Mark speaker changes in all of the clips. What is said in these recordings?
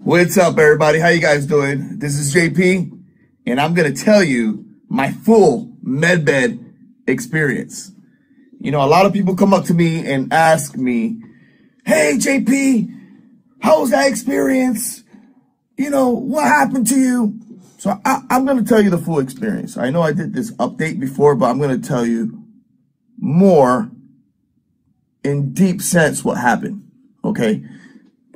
Speaker 1: What's up, everybody? How you guys doing? This is JP, and I'm going to tell you my full MedBed experience. You know, a lot of people come up to me and ask me, hey, JP, how was that experience? You know, what happened to you? So I'm going to tell you the full experience. I know I did this update before, but I'm going to tell you more in deep sense what happened, okay?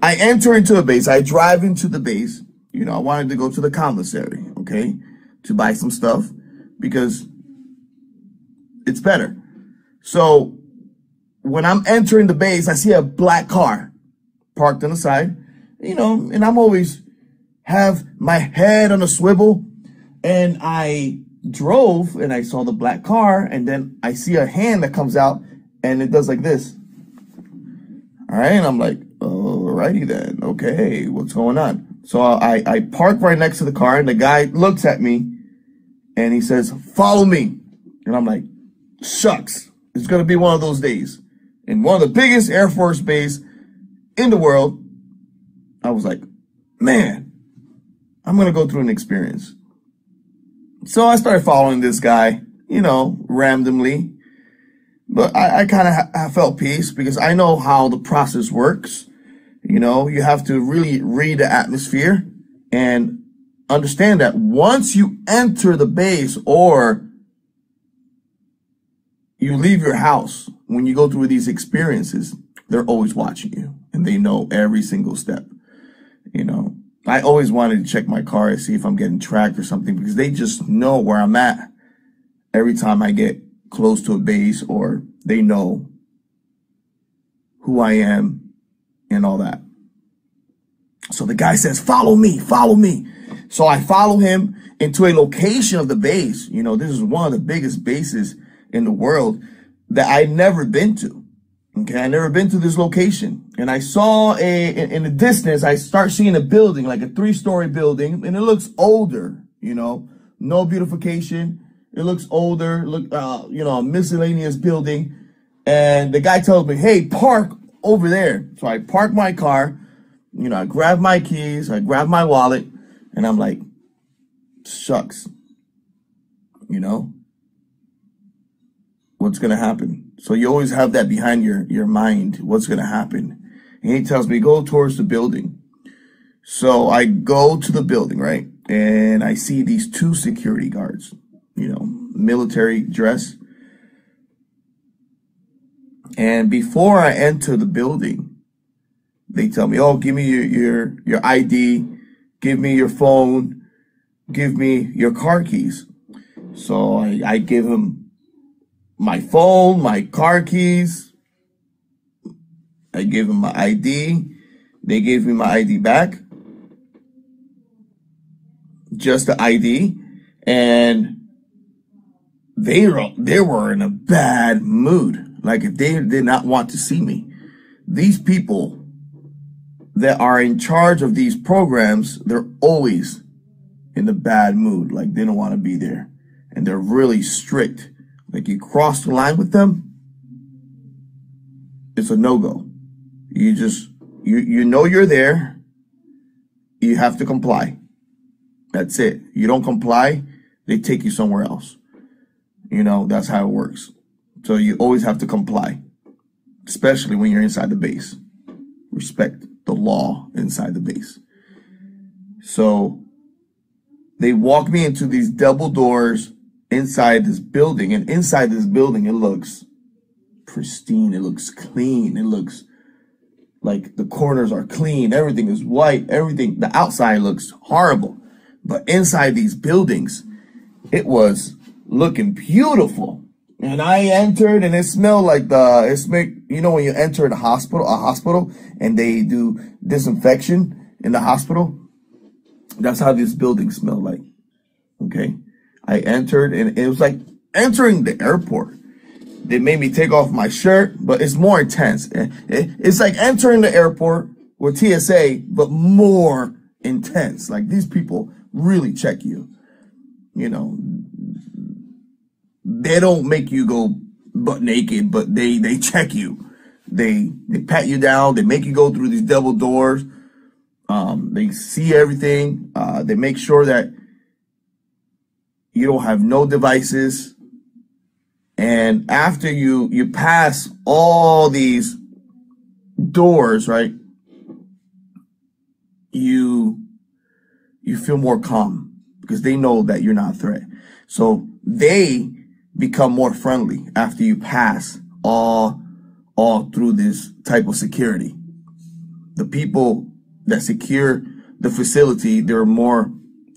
Speaker 1: I enter into a base. I drive into the base. You know, I wanted to go to the commissary, okay, to buy some stuff because it's better. So when I'm entering the base, I see a black car parked on the side, you know, and I'm always have my head on a swivel. And I drove and I saw the black car, and then I see a hand that comes out and it does like this. All right. And I'm like, alrighty then. Okay, what's going on? So I park right next to the car, and the guy looks at me and he says, follow me. And I'm like, shucks, it's going to be one of those days. In one of the biggest Air Force base in the world, I was like, man, I'm going to go through an experience. So I started following this guy, you know, randomly. But I kind of felt peace because I know how the process works. You know, you have to really read the atmosphere and understand that once you enter the base or you leave your house, when you go through these experiences, they're always watching you and they know every single step. You know, I always wanted to check my car to see if I'm getting tracked or something because they just know where I'm at every time I get close to a base, or they know who I am and all that. So the guy says, follow me, follow me. So I follow him into a location of the base. You know, this is one of the biggest bases in the world that I'd never been to. Okay, I never been to this location. And I saw in the distance, I start seeing a building, like a 3-story building, and it looks older, you know, no beautification. It looks older, you know, a miscellaneous building. And the guy tells me, hey, park over there. So I park my car, you know, I grab my keys, I grab my wallet, and I'm like, shucks, you know, what's going to happen? So you always have that behind your mind, what's going to happen? And he tells me, go towards the building. So I go to the building, right? And I see these 2 security guards, you know, military dress. And before I enter the building, they tell me, oh, give me your ID, give me your phone, give me your car keys. So I give him my phone, my car keys. I give him my ID. They gave me my ID back. Just the ID. And they were in a bad mood. Like if they did not want to see me. These people that are in charge of these programs, they're always in a bad mood. Like they don't want to be there. And they're really strict. Like you cross the line with them, it's a no-go. You just, you know you're there. You have to comply. That's it. You don't comply, they take you somewhere else. You know, that's how it works. So you always have to comply, especially when you're inside the base. Respect the law inside the base. So they walk me into these double doors inside this building. And inside this building, it looks pristine. It looks clean. It looks like the corners are clean. Everything is white. Everything, the outside looks horrible. But inside these buildings, it was looking beautiful. And I entered and it smelled like you know, when you enter a hospital and they do disinfection in the hospital, that's how this building smelled like. Okay. I entered and it was like entering the airport. They made me take off my shirt, but it's more intense. It's like entering the airport with TSA, but more intense. Like these people really check you. You know, they don't make you go butt naked, but they check you. They pat you down. They make you go through these double doors. They see everything. They make sure that you don't have no devices. And after you pass all these doors, right, you feel more calm because they know that you're not a threat. So they become more friendly after you pass all through this type of security. The people that secure the facility, they're more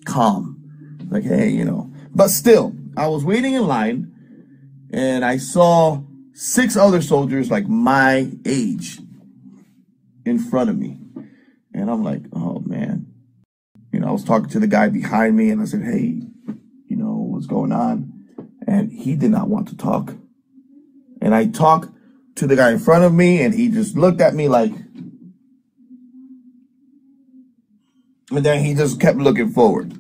Speaker 1: calm. Like, hey, you know. But still, I was waiting in line and I saw 6 other soldiers like my age in front of me. And I'm like, oh man. You know, I was talking to the guy behind me and I said, hey, you know, what's going on? And he did not want to talk. And I talked to the guy in front of me and he just looked at me like, and then he just kept looking forward.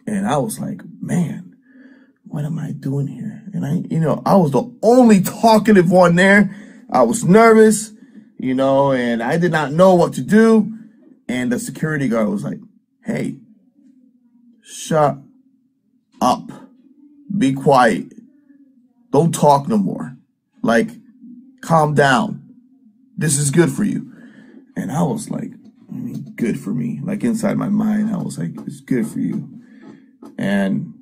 Speaker 1: And I was like, man, what am I doing here? And I was the only talkative one there. I was nervous, you know, and I did not know what to do. And the security guard was like, hey, shut up. Be quiet. Don't talk no more. Like, calm down. This is good for you. And I was like, good for me. Like inside my mind, I was like, it's good for you. And,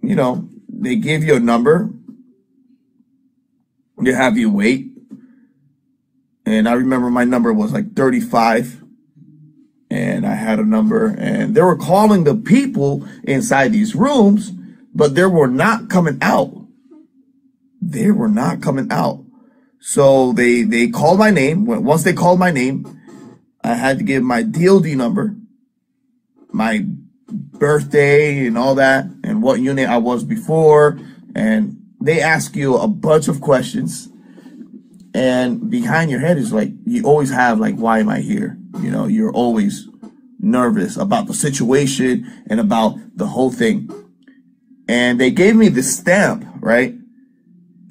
Speaker 1: you know, they give you a number. They have you wait. And I remember my number was like 35. And I had a number. And they were calling the people inside these rooms, but they were not coming out. They were not coming out. So they called my name. Once they called my name, I had to give my DOD number, my birthday and all that, and what unit I was before. And they ask you a bunch of questions. And behind your head is like, you always have like, why am I here? You know, you're always nervous about the situation and about the whole thing. And they gave me this stamp, right?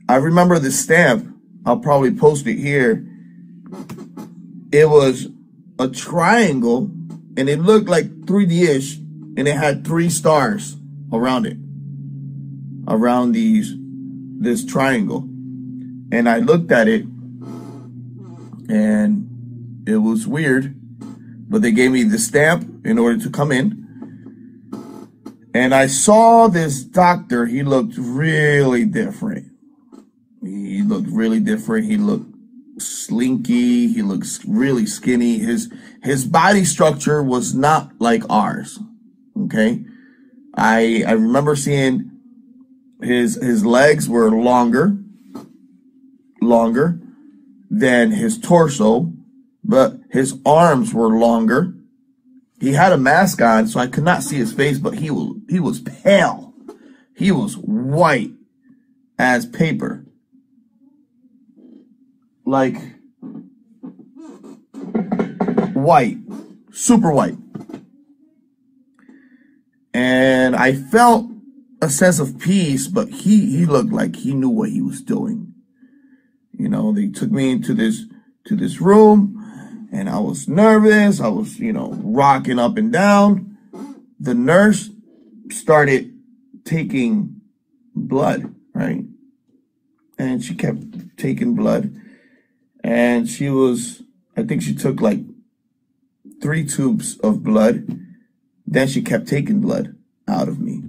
Speaker 1: I remember the stamp. I'll probably post it here. It was a triangle and it looked like 3D-ish and it had 3 stars around it, around this triangle. And I looked at it and it was weird, but they gave me the stamp in order to come in. And I saw this doctor. He looked really different. He looked really different. He looked slinky. He looks really skinny. His body structure was not like ours. Okay. I remember seeing his legs were longer than his torso, but his arms were longer. He had a mask on, so I could not see his face, but he was pale. He was white as paper. Like white, super white. And I felt a sense of peace, but he looked like he knew what he was doing. You know, they took me into this room and I was nervous. I was, you know, rocking up and down. The nurse started taking blood, right? And she kept taking blood. And I think she took like 3 tubes of blood. Then she kept taking blood out of me.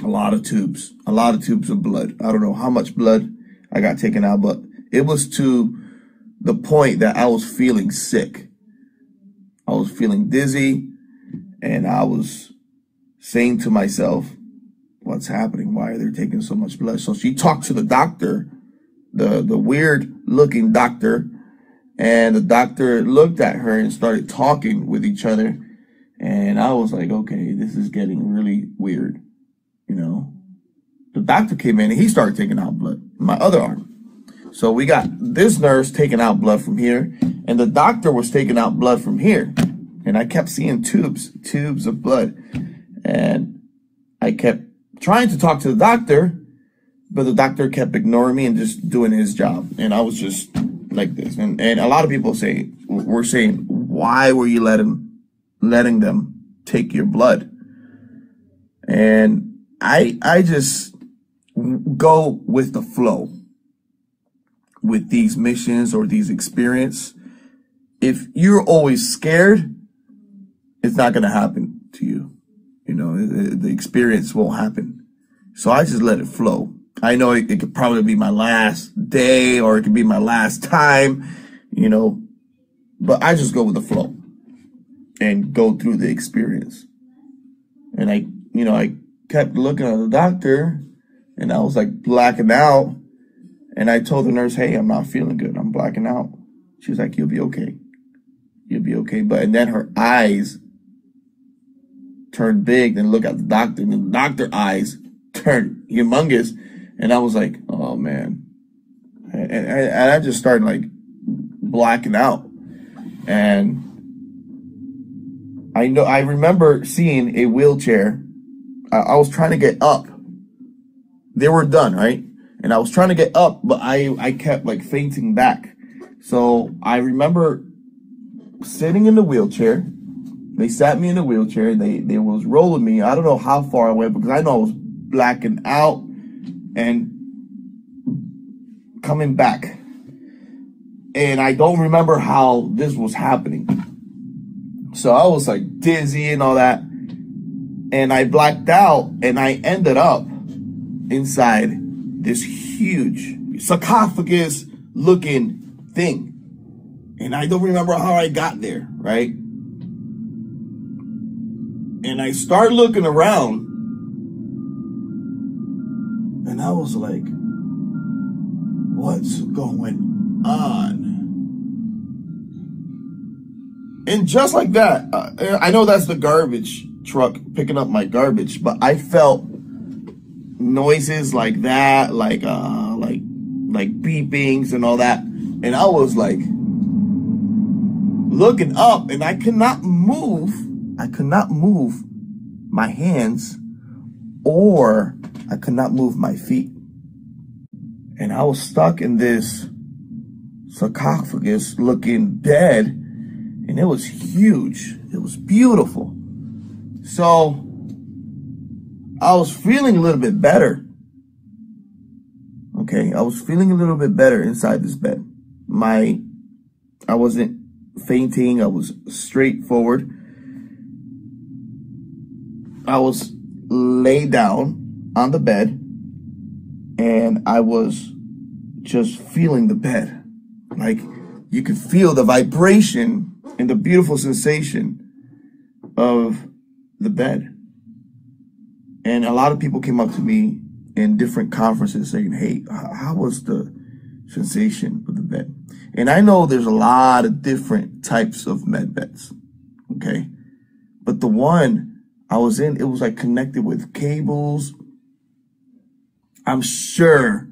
Speaker 1: A lot of tubes of blood. I don't know how much blood I got taken out, but it was to the point that I was feeling sick. I was feeling dizzy, and I was saying to myself, what's happening? Why are they taking so much blood? So she talked to the doctor, the weird looking doctor, and the doctor looked at her and started talking with each other. And I was like, okay, this is getting really weird. You know, the doctor came in and he started taking out blood in my other arm. So we got this nurse taking out blood from here, and the doctor was taking out blood from here. And I kept seeing tubes of blood. And I kept trying to talk to the doctor, but the doctor kept ignoring me and just doing his job. And I was just like this. And a lot of people were saying, why were you letting them take your blood? And I just go with the flow with these missions or these experiences. If you're always scared, it's not going to happen to you. You know, the experience won't happen. So I just let it flow. I know it could probably be my last day or it could be my last time, you know, but I just go with the flow and go through the experience. And I kept looking at the doctor and I was like blacking out. And I told the nurse, hey, I'm not feeling good. I'm blacking out. She was like, you'll be okay. You'll be okay. And then her eyes turned big. Then look at the doctor, and the doctor eyes turned humongous. And I was like, oh man. And I just started like blacking out. And I remember seeing a wheelchair. I was trying to get up. They were done, right? And I was trying to get up, but I kept like fainting back. So I remember sitting in the wheelchair. They sat me in the wheelchair. They was rolling me. I don't know how far I went because I know I was blacking out and coming back. And I don't remember how this was happening. So I was like dizzy and all that. And I blacked out and I ended up inside this huge sarcophagus looking thing. And I don't remember how I got there, right? And I started looking around and I was like, what's going on? And just like that, I know that's the garbage truck picking up my garbage, but I felt noises like that, like beepings and all that. And I was like looking up and I could not move my hands or I could not move my feet. And I was stuck in this sarcophagus looking bed and it was huge. It was beautiful. So I was feeling a little bit better. Okay, I was feeling a little bit better inside this bed. I wasn't fainting. I was straightforward. I was laid down on the bed and I was just feeling the bed. Like you could feel the vibration and the beautiful sensation of the bed. And a lot of people came up to me in different conferences saying, hey, how was the sensation of the bed? And I know there's a lot of different types of med beds, okay? But the one I was in, it was like connected with cables. I'm sure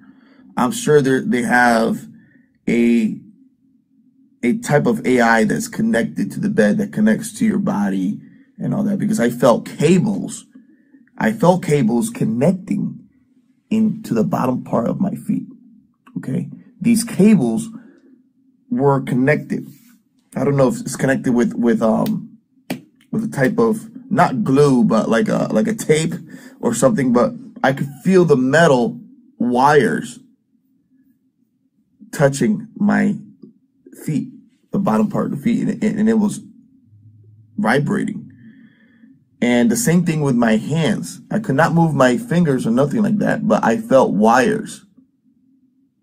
Speaker 1: they have a type of AI that's connected to the bed that connects to your body and all that, because I felt cables connecting into the bottom part of my feet. Okay. These cables were connected. I don't know if it's connected with a type of, not glue, but like a tape or something, but I could feel the metal wires touching my feet, the bottom part of the feet, and it was vibrating. And the same thing with my hands. I could not move my fingers or nothing like that, but I felt wires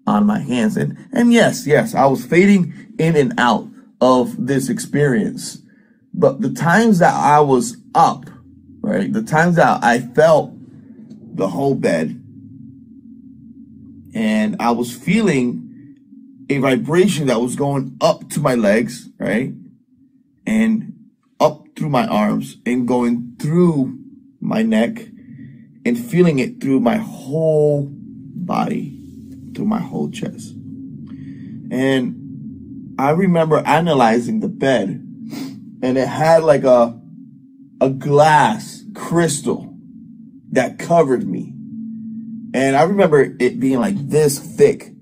Speaker 1: on my hands. And yes, I was fading in and out of this experience. But the times that I was up, right, the times that I felt the whole bed, and I was feeling a vibration that was going up to my legs, right, and up through my arms and going through my neck and feeling it through my whole body, through my whole chest. And I remember analyzing the bed, and it had like a glass crystal that covered me. And I remember it being like this thick.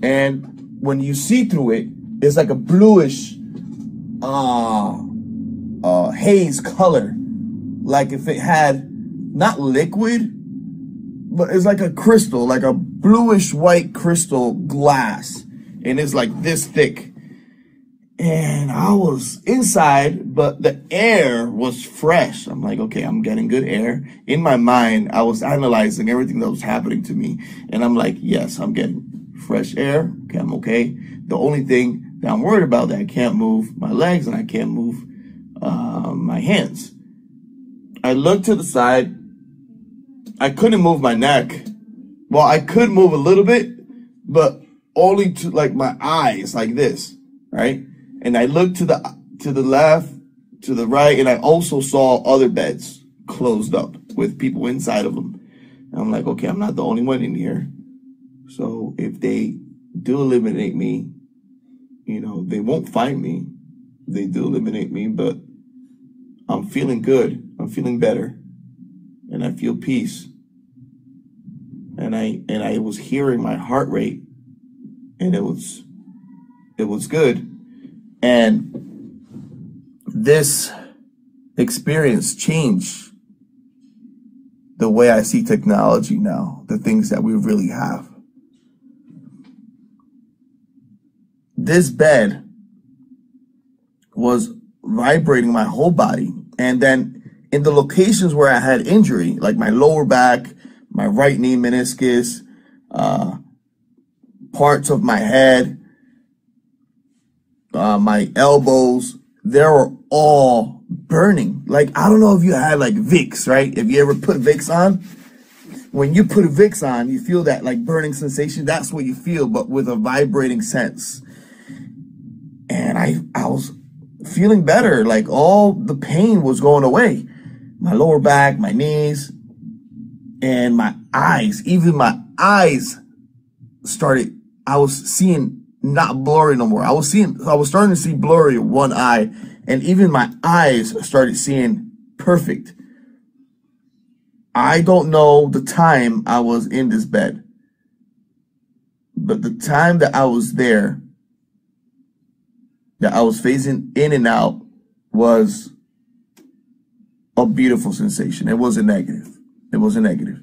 Speaker 1: And when you see through it, it's like a bluish haze color, like if it had not liquid, but it's like a crystal, like a bluish white crystal glass, and it's like this thick. And I was inside, but the air was fresh. I'm like, okay, I'm getting good air. In my mind, I was analyzing everything that was happening to me. And I'm like, yes, I'm getting fresh air. Okay, I'm okay. The only thing that I'm worried about that I can't move my legs and I can't move my hands. I looked to the side. I couldn't move my neck. Well, I could move a little bit, but only to like my eyes, like this, right? And I looked to the left, to the right, and I also saw other beds closed up with people inside of them. And I'm like, okay, I'm not the only one in here. So if they do eliminate me, you know, they won't find me. They do eliminate me, but I'm feeling good. I'm feeling better. And I feel peace. And I was hearing my heart rate, and it was good. And this experience changed the way I see technology now, the things that we really have. This bed was vibrating my whole body. And then in the locations where I had injury, like my lower back, my right knee meniscus, parts of my head, my elbows, they were all burning. Like, I don't know if you had like Vicks, right? If you ever put Vicks on, when you put Vicks on, you feel that like burning sensation. That's what you feel, but with a vibrating sense. And I was feeling better. Like all the pain was going away. My lower back, my knees, and my eyes, even my eyes started, I was seeing not blurry no more. I was starting to see blurry one eye, and even my eyes started seeing perfect. I don't know the time I was in this bed, but the time that I was there, that I was phasing in and out, was a beautiful sensation. It wasn't negative. It wasn't negative.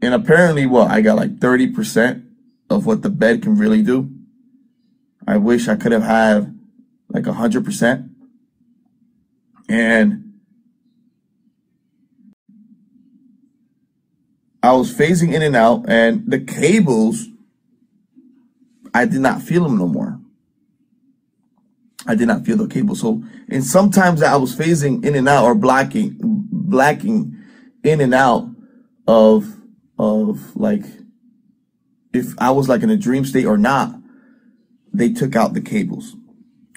Speaker 1: And apparently, well, I got like 30% of what the bed can really do. I wish I could have had like 100%. And I was phasing in and out, and the cables, I did not feel them no more. I did not feel the cable. So, and sometimes I was phasing in and out, or blacking in and out of like, if I was like in a dream state or not, they took out the cables,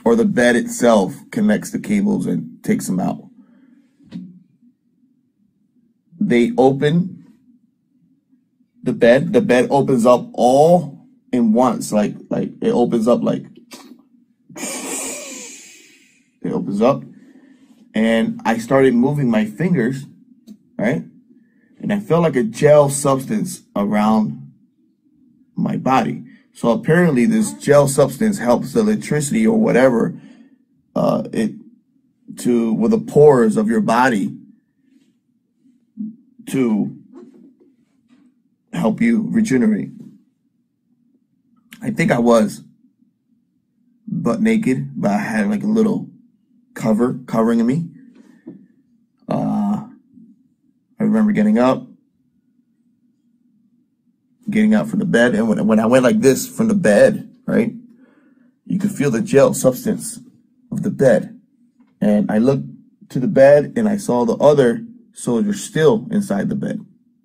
Speaker 1: or the bed itself connects the cables and takes them out. They open the bed opens up all in once, like it opens up, like it opens up, and I started moving my fingers, right? And I felt like a gel substance around my body. So apparently this gel substance helps the electricity or whatever, with the pores of your body to help you regenerate. I think I was butt naked, but I had like a little covering me. I remember getting out from the bed, and when I went like this from the bed, right, you could feel the gel substance of the bed. And I looked to the bed, and I saw the other soldiers still inside the bed,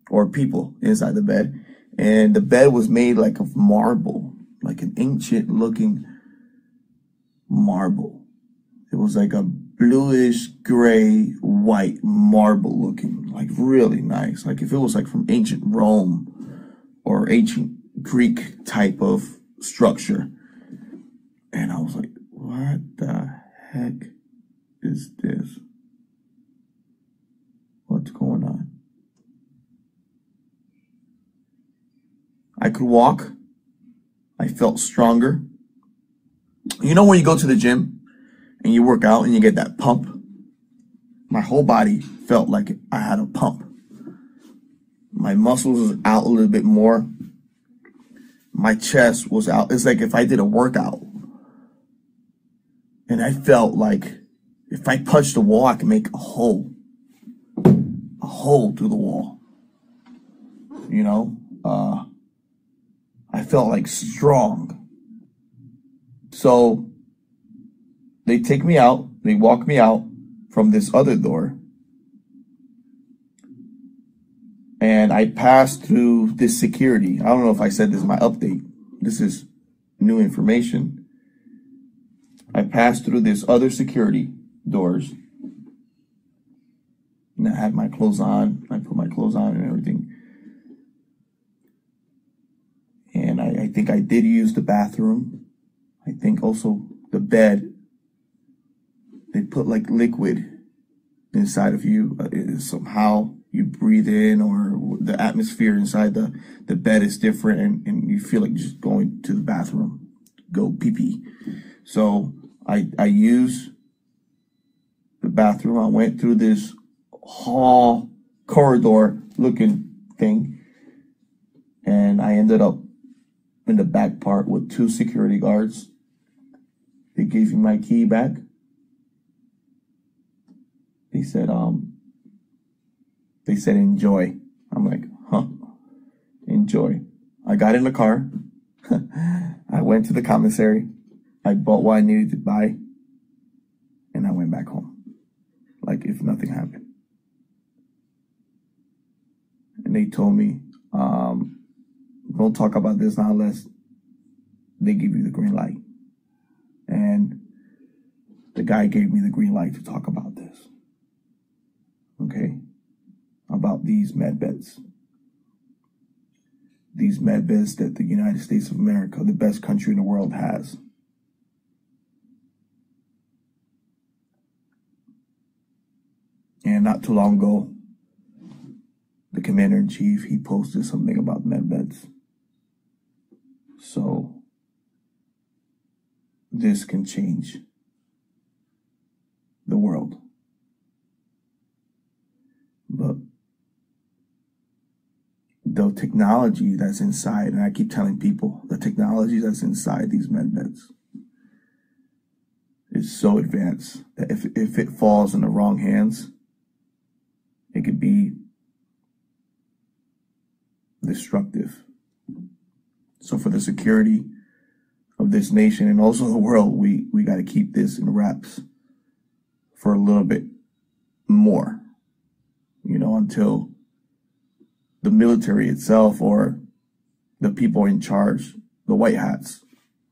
Speaker 1: or people inside the bed. And the bed was made like of marble, like an ancient looking marble. It was like a bluish gray white marble looking, like really nice. Like if it was like from ancient Rome or ancient Greek type of structure. And I was like, what the heck is this? What's going on? I could walk. I felt stronger. You know when you go to the gym and you work out and you get that pump? My whole body felt like I had a pump. My muscles was out a little bit more. My chest was out. It's like if I did a workout and I felt like if I punched the wall, I can make a hole through the wall. You know, I felt like strong. So they take me out, they walk me out from this other door. And I passed through this security. I don't know if I said this is my update. This is new information. I passed through this other security doors. And I had my clothes on. I put my clothes on and everything. And I think I did use the bathroom. I think also the bed. They put like liquid inside of you. Somehow you breathe in, or the atmosphere inside the bed is different, and you feel like just going to the bathroom, go pee-pee. So I used the bathroom. I went through this hall corridor looking thing, and I ended up in the back part with 2 security guards. They gave me my key back. They said enjoy. I'm like, huh? Enjoy. I got in the car. I went to the commissary. I bought what I needed to buy, and I went back home like if nothing happened. And they told me, don't talk about this now unless they give you the green light. And the guy gave me the green light to talk about this. Okay? About these med beds. These med beds that the United States of America, the best country in the world, has. And not too long ago, the commander-in-chief, he posted something about med beds. So this can change the world. But the technology that's inside, and I keep telling people, the technology that's inside these med beds is so advanced that if it falls in the wrong hands, it could be destructive. So for the security of this nation and also the world, we got to keep this in wraps for a little bit more, you know, until the military itself or the people in charge, the white hats,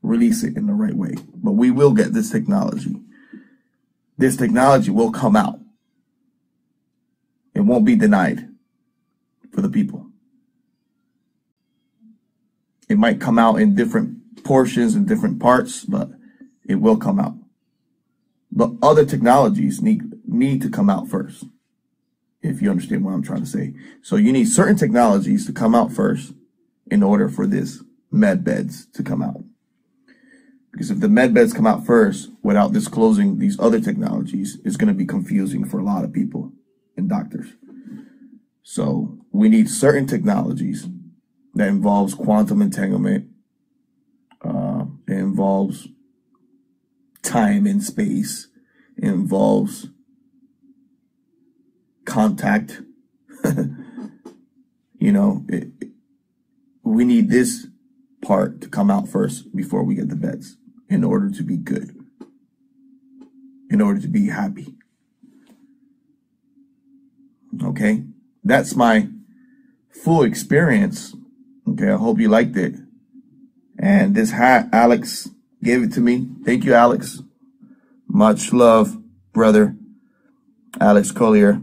Speaker 1: release it in the right way. But we will get this technology. This technology will come out. It won't be denied for the people. It might come out in different portions and different parts, but it will come out. But other technologies need to come out first, if you understand what I'm trying to say. So you need certain technologies to come out first in order for this med beds to come out. Because if the med beds come out first without disclosing these other technologies, it's going to be confusing for a lot of people and doctors. So we need certain technologies that involves quantum entanglement. It involves time and space. It involves contact. You know, we need this part to come out first before we get the beds in order to be good, in order to be happy. Okay, that's my full experience. Okay, I hope you liked it. And this hat, Alex gave it to me. Thank you, Alex. Much love, brother. Alex Collier.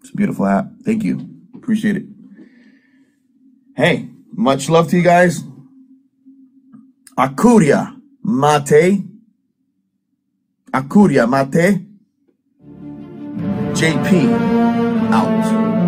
Speaker 1: It's a beautiful hat. Thank you. Appreciate it. Hey, much love to you guys. Akuria mate. Akuria mate. JP out.